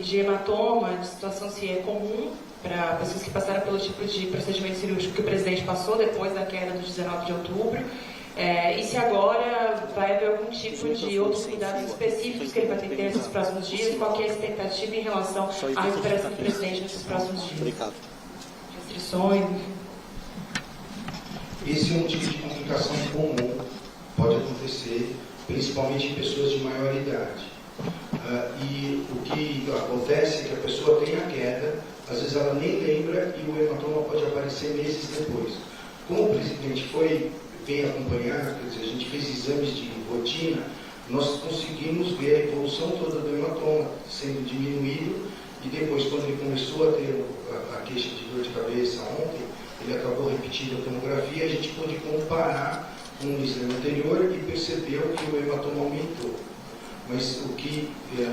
de hematoma, de situação se é comum para pessoas que passaram pelo tipo de procedimento cirúrgico que o presidente passou depois da queda do 19 de outubro. E se agora vai haver algum tipo de outros cuidados específicos que ele vai ter que ter nesses próximos dias, qual que é a expectativa em relação à recuperação do presidente nesses próximos dias? Obrigado. Restrições? Esse é um tipo de complicação comum, pode acontecer, principalmente em pessoas de maior idade. E o que acontece é que a pessoa tem a queda, às vezes ela nem lembra e o hematoma pode aparecer meses depois. Como o presidente vem acompanhar, quer dizer, a gente fez exames de rotina, nós conseguimos ver a evolução toda do hematoma sendo diminuído e depois, quando ele começou a ter a queixa de dor de cabeça ontem, ele acabou repetindo a tomografia, a gente pôde comparar com o exame anterior e percebeu que o hematoma aumentou. Mas o que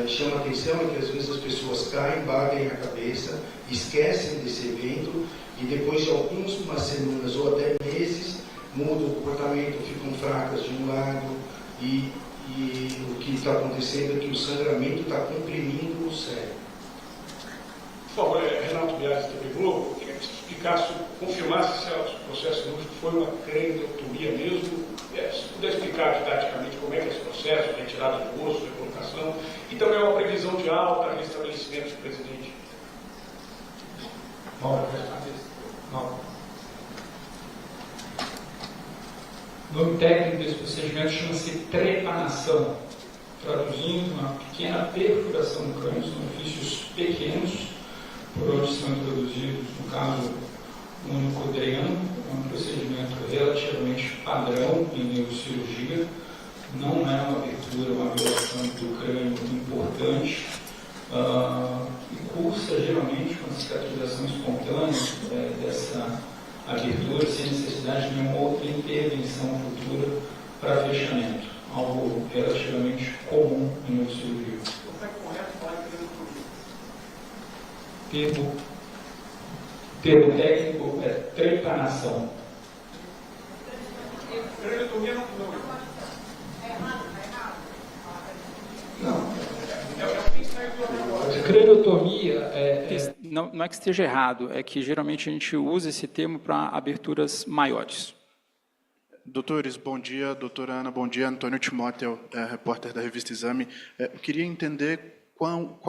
chama a atenção é que às vezes as pessoas caem, batem a cabeça, esquecem desse evento e depois de algumas semanas ou até meses mudam o comportamento, ficam fracas de um lado e o que está acontecendo é que o sangramento está comprimindo o cérebro. Por favor, Renato Biasi, TV Globo, queria que você explicasse, confirmasse se o processo cirúrgico foi uma craniotomia mesmo, se puder explicar didaticamente como é que é esse processo, retirada do osso, recolocação, e também uma previsão de alta, restabelecimento do presidente. O nome técnico desse procedimento chama-se trepanação, traduzindo uma pequena perfuração no crânio, são orifícios pequenos, por onde são introduzidos, no caso, um único dreno, um procedimento relativamente padrão em neurocirurgia, não é uma abertura, uma violação do crânio importante, e cursa geralmente com a cicatrização espontânea dessa abertura, sem necessidade de nenhuma outra intervenção futura para fechamento, algo relativamente comum em neurocirurgia. Como é correto falar em Termo técnico é trepanação. craniotomia não. Craniotomia não é que esteja errado, é que geralmente a gente usa esse termo para aberturas maiores. Doutores, bom dia. Doutora Ana, bom dia. Antônio Timóteo, repórter da revista Exame. Eu queria entender qual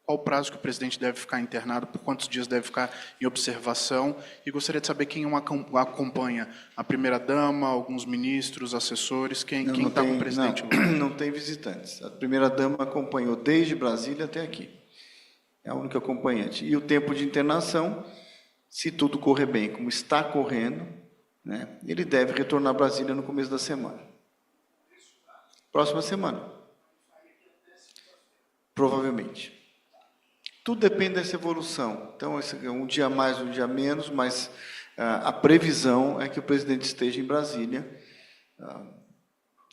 o prazo que o presidente deve ficar internado, por quantos dias deve ficar em observação, e gostaria de saber quem o acompanha. A primeira-dama, alguns ministros, assessores, quem está com o presidente? Não tem visitantes. A primeira-dama acompanhou desde Brasília até aqui. É a única acompanhante. E o tempo de internação, se tudo correr bem, como está correndo, né, ele deve retornar a Brasília no começo da semana. Próxima semana. Provavelmente. Tudo depende dessa evolução. Então, um dia mais, um dia menos, mas a previsão é que o presidente esteja em Brasília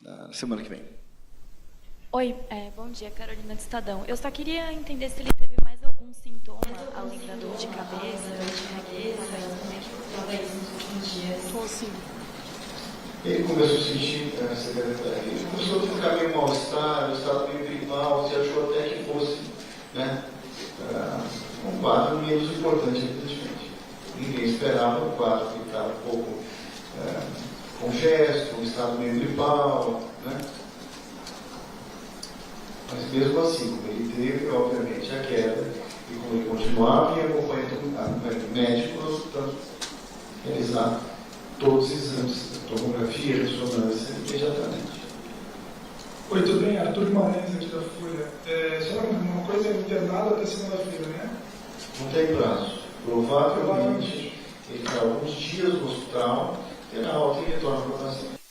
na semana que vem. Oi, bom dia, Carolina do Estadão. Eu só queria entender se ele teve mais algum sintoma, além da dor de cabeça, de fraqueza, como é que foi isso nos últimos dias? Então, assim, ele começou a sentir, ele começou a ficar meio mal-estar, estava meio gripal, se achou até que fosse, né, um quadro menos importante, evidentemente. Ninguém esperava o quadro ficar um pouco congesto, um estado meio gripal, né? Mas mesmo assim, como ele teve, obviamente, a queda, e como ele continuava em acompanhamento médico, nós estamos realizar todos os exames, tomografia, ressonância, imediatamente. Oi, tudo bem? Arthur Guimarães, aqui da Folha. Só uma coisa, internado até segunda-feira, né? Não tem prazo. Provavelmente, ele ficará alguns dias no hospital, terá alta e retorna para o paciente.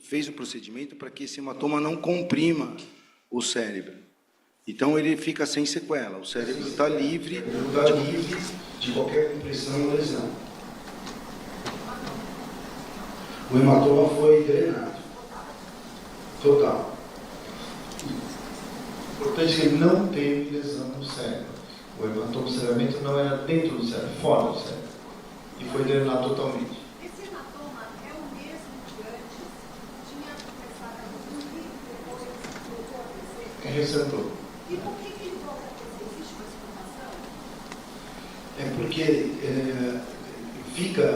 Fez o procedimento para que esse hematoma não comprima o cérebro. Então, ele fica sem sequela. O cérebro está livre de qualquer compressão ou lesão. O hematoma foi drenado. Total. Importante que ele não teve lesão no cérebro. O hematoma, o sangramento não era dentro do cérebro, fora do cérebro. E foi drenado totalmente. Esse hematoma é o mesmo que antes tinha começado a dormir e depois voltou a crescer? Ressentou. E por que ele volta a crescer? Existe uma explicação? É porque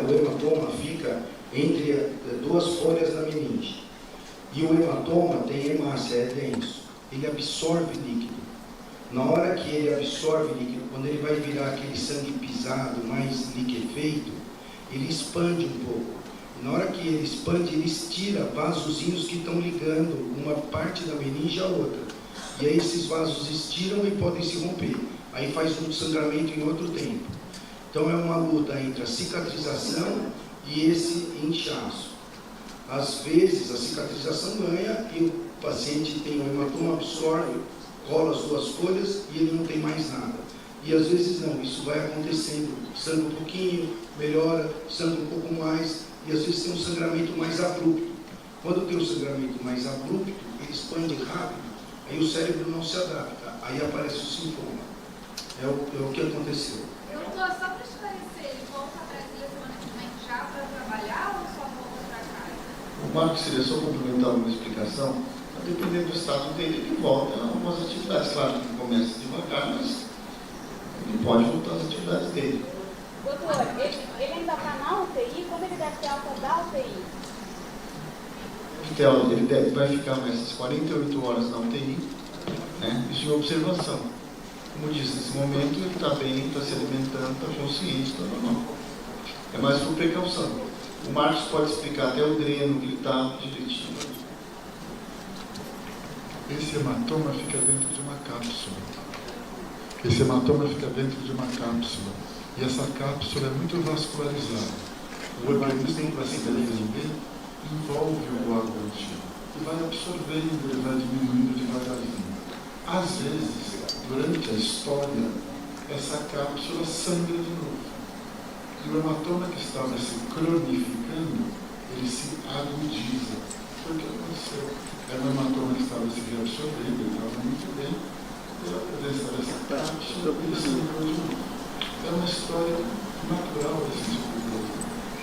o hematoma fica entre duas folhas da meninge. E o hematoma tem hemácia, é denso. Ele absorve líquido. Na hora que ele absorve líquido, quando ele vai virar aquele sangue pisado, mais liquefeito, ele expande um pouco. E na hora que ele expande, ele estira vasozinhos que estão ligando uma parte da meninge à outra. E aí esses vasos estiram e podem se romper. Aí faz um sangramento em outro tempo. Então é uma luta entre a cicatrização e esse inchaço. Às vezes a cicatrização ganha e o paciente tem um hematoma, absorve, rola as duas folhas e ele não tem mais nada. E às vezes não, isso vai acontecendo, sangra um pouquinho, melhora, sangra um pouco mais, e às vezes tem um sangramento mais abrupto. Quando tem um sangramento mais abrupto, ele expande rápido, aí o cérebro não se adapta, aí aparece o sintoma. É o que aconteceu. Doutor, só para esclarecer, ele volta a Brasília semana que vem já para trabalhar ou só volta para casa? O Marcos seria só complementar uma explicação. Dependendo do estado dele, ele volta a algumas atividades. Claro que ele começa devagar, mas ele pode voltar às atividades dele. Doutor, ele ainda está na UTI? Quando ele deve ter alta da UTI? Ele vai ficar mais 48 horas na UTI, né? Isso é observação. Como disse, nesse momento ele está bem, está se alimentando, está consciente, está normal. É mais por precaução. O Marcos pode explicar até o dreno que ele está direitinho. Esse hematoma fica dentro de uma cápsula. Esse hematoma fica dentro de uma cápsula. E essa cápsula é muito vascularizada. O organismo, para se defender, envolve o coagulante e vai absorvendo, ele vai diminuindo devagarzinho. Às vezes, durante a história, essa cápsula sangra de novo. E o hematoma que estava se cronificando, ele se agudiza. Foi o que aconteceu. Era um hematoma que estava se reabsorvendo, ele estava muito bem, pela presença dessa cápsula, ele sangrou de novo. É uma história natural desse tipo de coisa.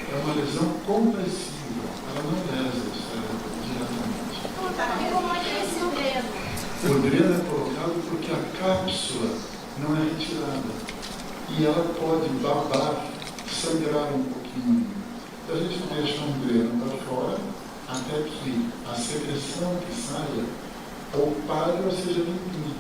É uma lesão compressiva, ela não lesa o cérebro diretamente. O dreno é colocado porque a cápsula não é retirada. E ela pode babar, sangrar um pouquinho. Então a gente deixa um dreno para fora até que a secreção que saia ou pare ou seja limpinha.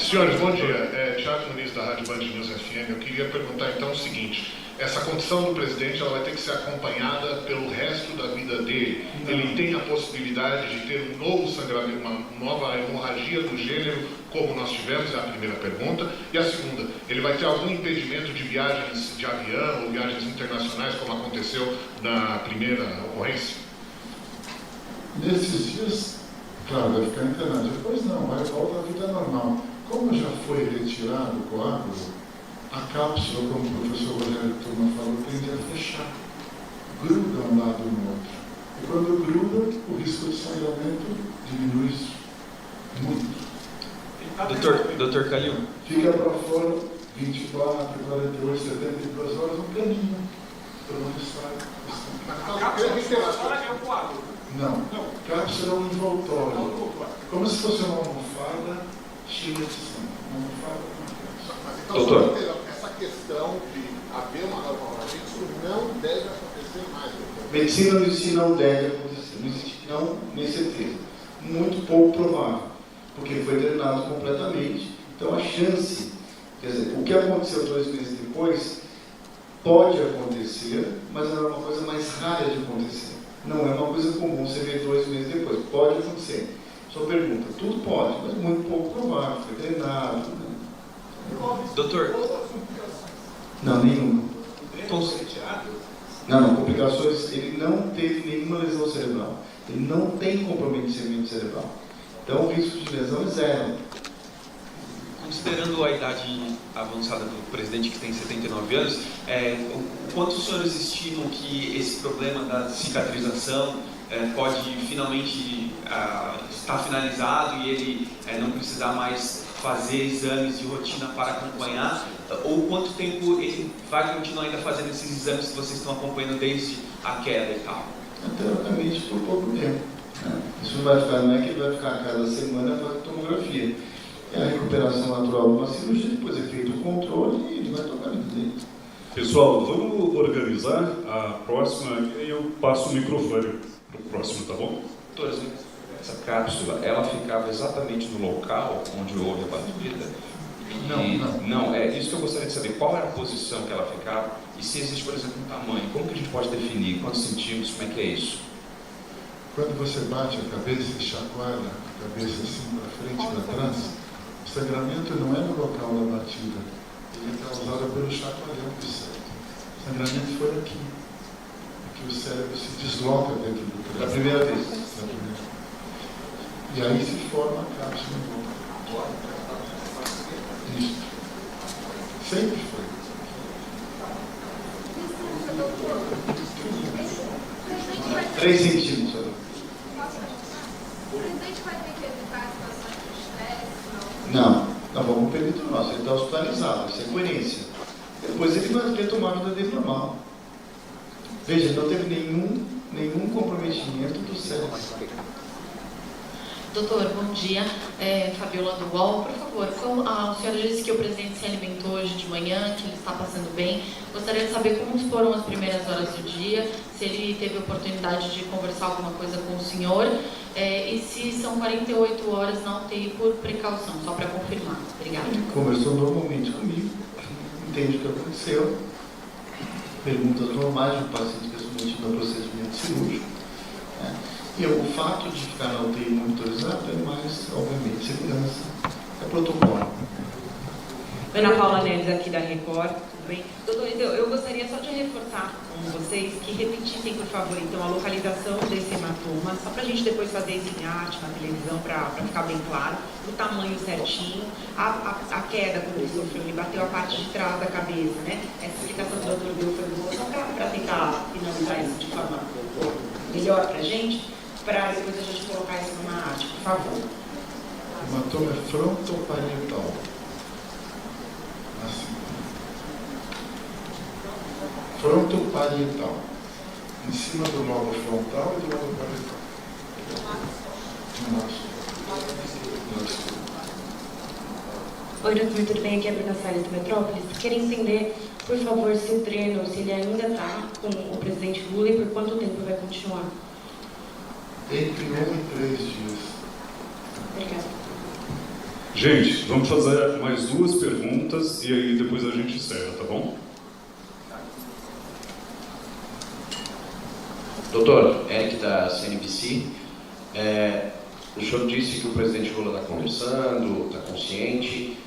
Senhores, bom dia. Tiago Muniz, da Rádio Band News FM. Eu queria perguntar então o seguinte: essa condição do presidente ela vai ter que ser acompanhada pelo resto da vida dele. Não. Ele tem a possibilidade de ter um novo sangramento, uma nova hemorragia do gênero, como nós tivemos, é a primeira pergunta. E a segunda, ele vai ter algum impedimento de viagens de avião ou viagens internacionais, como aconteceu na primeira ocorrência? Nesses dias, claro, vai ficar internado. Depois não, vai voltar à vida normal. Como já foi retirado o coágulo, a cápsula, como o professor Rogério Turma falou, tende a fechar. Gruda um lado no outro. E quando gruda, o risco de sangramento diminui muito. Doutor Calil. Fica para fora 24, 48, 72 horas no caminho. Para onde sai. A cápsula internacional é o coágulo? Não. Cápsula é um envoltório. Como se fosse uma almofada cheia de sangue. Uma almofada com uma cápsula. Doutor. Essa questão de haver uma hemorragia, isso não deve acontecer mais. Doutor. Medicina não diz não deve acontecer. Não existe não, nem certeza. Muito pouco provável. Porque foi drenado completamente. Então a chance, quer dizer, o que aconteceu 2 meses depois, pode acontecer, mas é uma coisa mais rara de acontecer. Não é uma coisa comum você ver 2 meses depois. Pode acontecer. Sua pergunta, tudo pode, mas muito pouco provável. Foi treinado. Né? Doutor. Não, nenhuma. Não, complicações. Ele não teve nenhuma lesão cerebral. Ele não tem comprometimento cerebral. Então o risco de lesão é zero. considerando a idade avançada do presidente, que tem 79 anos, o quanto os senhores estimam que esse problema da cicatrização pode finalmente estar finalizado e ele não precisar mais fazer exames de rotina para acompanhar, ou quanto tempo ele vai continuar ainda fazendo esses exames que vocês estão acompanhando desde a queda e tal? Teoricamente, por pouco tempo. Isso não é que ele vai ficar a cada semana fazendo tomografia. É a recuperação natural de uma cirurgia, depois é feito o controle e ele vai tocar no dele. Pessoal, vamos organizar a próxima e eu passo o microfone para o próximo, tá bom? Doutor, essa cápsula, ela ficava exatamente no local onde houve a batida? Não, é isso que eu gostaria de saber. Qual era a posição que ela ficava e se existe, por exemplo, um tamanho. Como que a gente pode definir? Quantos centímetros? Como é que é isso? Quando você bate a cabeça e chacoalha a cabeça assim para frente e para trás, o sangramento não é no local da batida. Ele é causado pelo chacoalhão do cérebro. O sangramento foi aqui. Aqui o cérebro se desloca dentro do crânio. Da primeira vez. E aí se forma a cápsula no local. Isso. Sempre foi. 3 centímetros. O presidente vai ter que evitar situações de estresse? Não, vamos permitir o nosso. Ele está hospitalizado, isso é coerência. Depois ele vai retomar a vida dele normal. Veja, não teve nenhum comprometimento do cérebro. Doutor, bom dia. Fabiola do UOL. Por favor, como a senhora disse que o presidente se alimentou hoje de manhã, que ele está passando bem, gostaria de saber como foram as primeiras horas do dia, se ele teve oportunidade de conversar alguma coisa com o senhor, e se são 48 horas na UTI por precaução, só para confirmar. Obrigada. Ele conversou normalmente comigo, entende o que aconteceu, perguntas normais do paciente que é submetido a procedimento cirúrgico. E o fato de ficar na UTI monitorizado é mais, obviamente, segurança. É protocolo. Ana Paula Neves, aqui da Record. Tudo bem? Doutor, eu gostaria só de reforçar com vocês que repetissem, por favor, então, a localização desse hematoma, só para a gente depois fazer isso em arte, na televisão, para ficar bem claro, o tamanho certinho, a queda quando ele sofreu, ele bateu a parte de trás da cabeça, né? Essa explicação que o doutor deu foi boa, só para tentar finalizar isso de forma melhor para a gente, para depois a gente colocar isso numa arte, por favor. O hematoma é frontoparietal. Assim. Frontoparietal. Em cima do lobo frontal e do lobo parietal. Oi, doutor, tudo bem? Aqui é a Bruna Salles do Metrópolis. Queria entender, por favor, se o treino, se ele ainda está com o presidente Lula e por quanto tempo vai continuar? Entre 1 e 3 dias. Obrigada. Gente, vamos fazer mais 2 perguntas e aí depois a gente encerra, tá bom? Doutor, Eric da CNBC. O senhor disse que o presidente Lula está conversando, está consciente.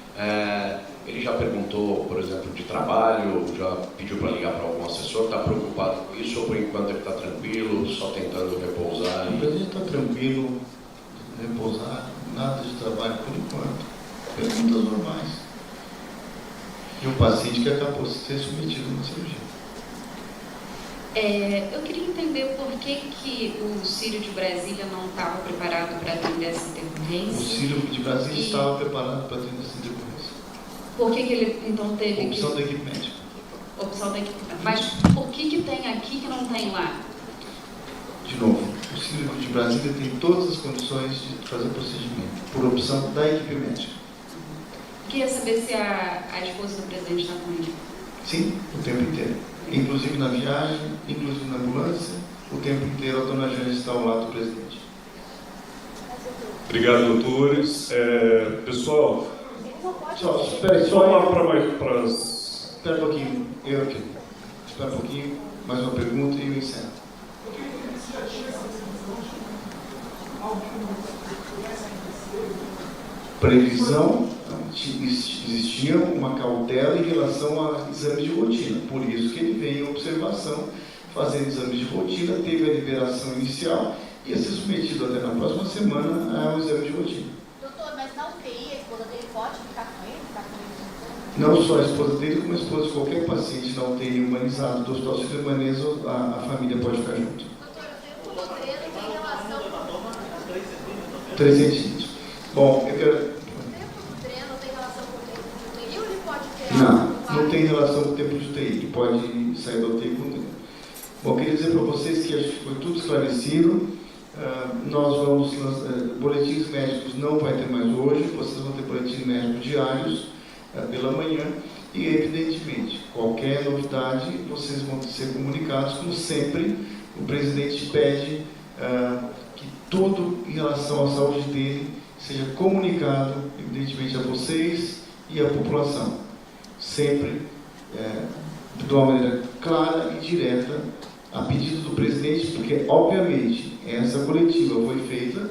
Ele já perguntou, por exemplo, de trabalho, já pediu para ligar para algum assessor, está preocupado com isso ou por enquanto ele está tranquilo, só tentando repousar? O presidente está tranquilo, repousar, nada de trabalho por enquanto. Perguntas normais. E um paciente que acabou de ser submetido a uma cirurgia. Eu queria entender por que o Círio de Brasília não estava preparado para atender essa intercorrência. O Círio de Brasília estava preparado para atender essa intercorrência. Por que ele então teve opção da equipe médica. Opção da equipe médica. Mas por que tem aqui que não tem lá? De novo, o Círio de Brasília tem todas as condições de fazer o procedimento, por opção da equipe médica. Queria saber se a esposa do presidente está com ele. Sim, o tempo inteiro. Inclusive na viagem, inclusive na ambulância, o tempo inteiro a dona Jane está ao lado do presidente. Obrigado, doutores. Pessoal, Só lá para as... Espera um pouquinho, eu aqui. Espera um pouquinho, mais uma pergunta e eu encerro. Previsão, existia uma cautela em relação a exames de rotina, por isso que ele veio em observação, fazendo exames de rotina, teve a liberação inicial e ia ser submetido até na próxima semana ao exame de rotina. Doutor, mas na UTI a esposa dele pode ficar com ele? Não só a esposa dele, como a esposa de qualquer paciente na UTI humanizado do Hospital Sírio-Libanês, a família pode ficar junto. 3 centímetros. Bom, eu quero... Não tem relação com o tempo de UTI, ele pode sair da UTI com o tempo. Bom, queria dizer para vocês que acho que foi tudo esclarecido. Nós vamos, boletins médicos não vai ter mais hoje, vocês vão ter boletins médicos diários pela manhã e, evidentemente, qualquer novidade vocês vão ser comunicados, como sempre. O presidente pede que tudo em relação à saúde dele seja comunicado, evidentemente, a vocês e à população. Sempre de uma maneira clara e direta, a pedido do presidente, porque, obviamente, essa coletiva foi feita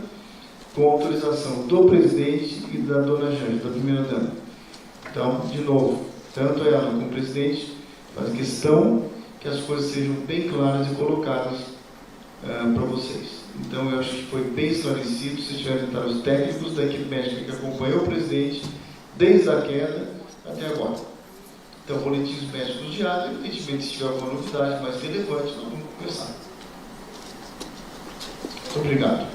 com autorização do presidente e da dona Jane, da primeira-dama. Então, de novo, tanto ela como o presidente fazem questão que as coisas sejam bem claras e colocadas para vocês. Então, eu acho que foi bem esclarecido. Se tiverem detalhes técnicos da equipe médica que acompanhou o presidente desde a queda até agora. Então, boletins médicos diários, evidentemente, se tiver alguma novidade mais relevante, nós vamos conversar. Muito obrigado.